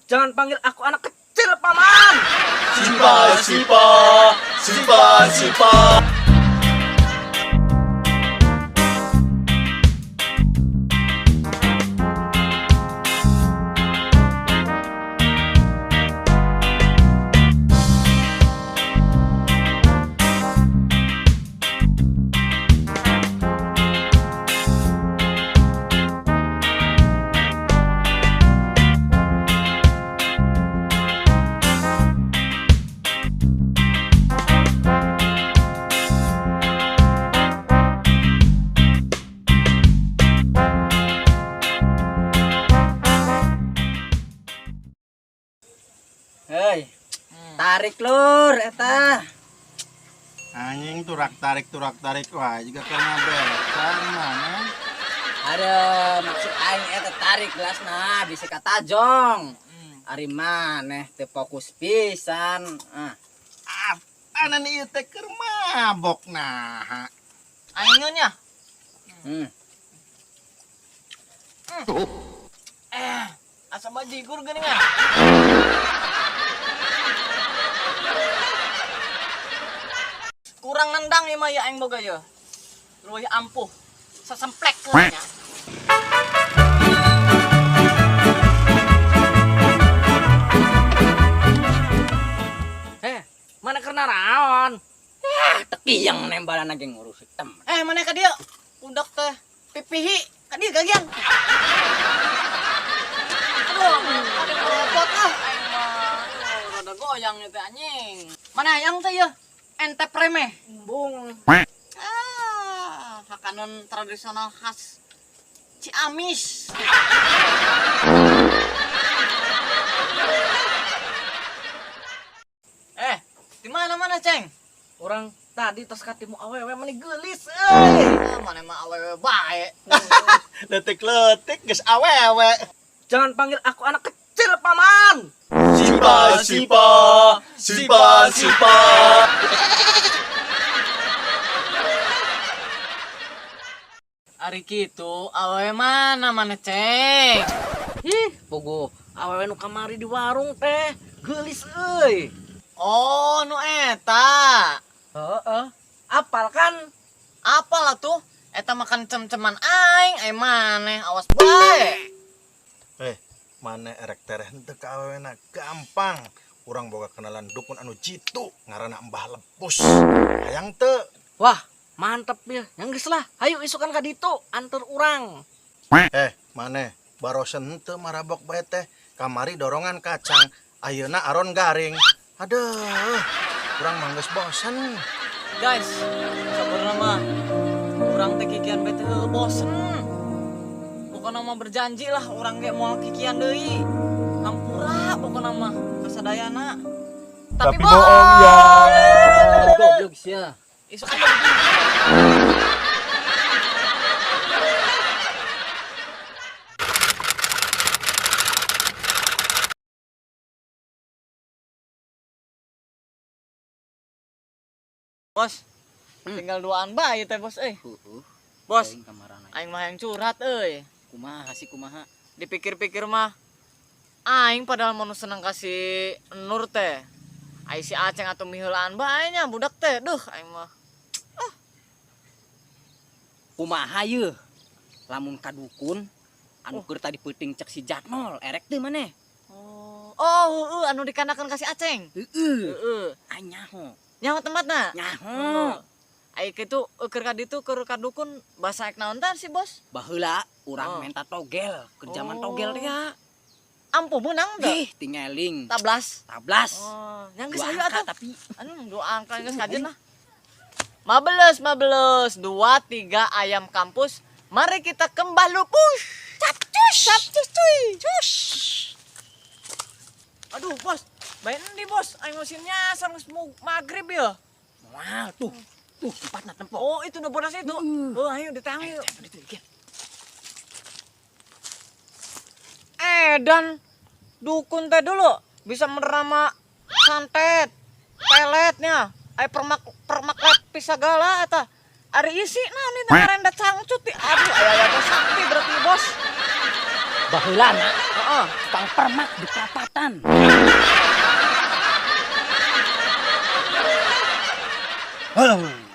Jangan panggil aku anak kecil, Paman. Sipa, sipa, sipa, sipa. Hei, tarik lur, eta. Anjing turak tarik wah juga karena besar mana. Ada maksud aing eta tarik gelasna bisa kata jong. Ari maneh teu fokus pisan. Anan ieu teh keur mabok nah. Aingnya nya. Asa bajigur geuningan. Kurang nendang ieu mah ya aing boga ye. Leuwih ampuh. Sasemplek nya. Mana karena raon? Tekiyang nembalan lagi ngurus hitam. Mana ka dieu? Budak teh pipihi ka dieu gagian. Aduh, ada robot ah aing mah. Rada goyang teh anjing. Mana yang teh ye? Ente premeh. Bung. Makanan tradisional khas Ciamis. Di mana Ceng? Orang tadi tos katimu awewe meni geulis Mana mah awewe bae. Letik-letik geus awewe. Jangan panggil aku anak kecil, Paman. Sipa, sipa, sipa, sipa. Ari kitu awewe mana Ceng? Ih, pogo awewe nu kamari di warung teh geulis euy. Oh, nu eta. Heeh. Apal kan? Apal atuh? Eta makan cem-ceman aing maneh awas bae. Mana erek tereh henteu ka awewena gampang. Urang boga kenalan dukun anu jitu ngaranna Mbah Lepus. Hayang teu? Wah, mantep ya. Yang geus lah. Hayu isukan ka ditu anter urang. Maneh barosen henteu marabok bae teh kamari dorongan kacang. Ayeuna aron garing. Aduh, urang mah geus bosen. Guys, sabarna mah urang teh kikian bete bosen. Pokona mah berjanji lah urang ge moal kikian deui. Hampura pokona mah kasadayana. Tapi bohong ya. Goblok sia. Isuk aja. Bos, tinggal duaan bae teh bos Bos, aing mah yang curhat Kumaha sih kumaha? Dipikir-pikir mah aing padahal mau seneng kasih Nur teh. Ai si Aceng atuh miheulaan bae nya budak teh. Duh, aing mah. Kumaha ye? Lamun kadukun anu keur tadi peuting cek si Jatnol, erek teu maneh? Anu dikanakeun ka si Aceng. Heeh. Anyaho. Nyaho tempatna? Nyaho. Ai kitu keur ka ditu keur kadukun basa ek naon tah si bos? Baheula urang menta togel, keur zaman togel teh ya. Ampuh meunang teh. Tingeling. Tablas. Yang geus hayu atuh. Tapi Anu 2 angka geus kajen lah. 15 2 3 ayam kampus. Mari kita kembah lupus. Capcus cuy. Cus. Aduh, bos. Bae endi, bos? Aing mesinnya nyasar geus magrib ya. wah tuh tempatna tempo. Oh, itu udah bodas itu. Ayo ditang yuk. Dan dukun teh dulu bisa menerima santet, peletnya, permak lepis segala eta. Ari isi naon itu renda cangcut. Aduh, aya sakti berarti bos. Baheulana tukang permak di perapatan. Alah,